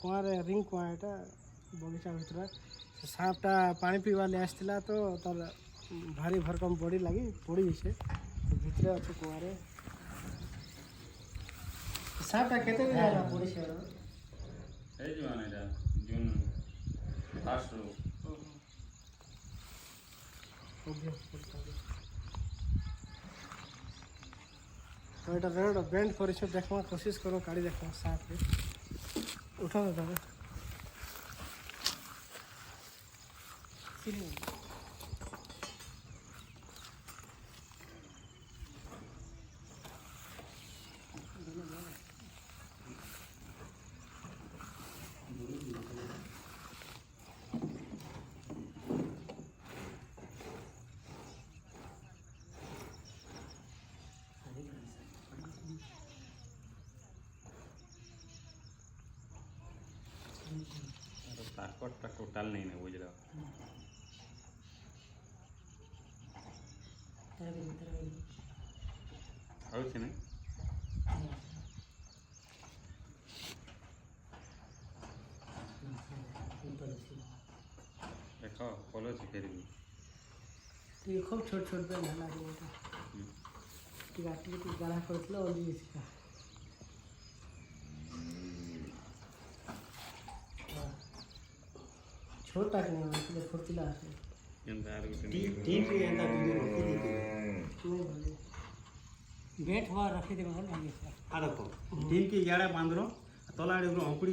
कुआरे रिंग कुआ एटा बगीचा भितर सापटा पानी पीवा ले आसला तो तार भारी भरकम बड़ी लगी पड़ी से तो भितर अच्छे कुआरे सापटा केते दिन होला पड़ी से हे जवान एटा जून फास्ट रो तो एटा रेड बेंड कर देखमा कोशिश करो काढ़ी देखमा साफ उठा दे दादा ताकत टोटल नहीं है बुझ रहा और से नहीं देखो फॉलो से फिर भी तो खूब छोट छोट पे ना लागे बेटा कि गाटी की गाला करतला ओली इसका छोटा नहीं मतलब फुर्तीला है इंतजार को टीम पे एंदा वीडियो रखी देती नहीं भले गेट हुआ रखी दे भले आ देखो टीम की याड़ा बांध रो तोला अंकुड़ी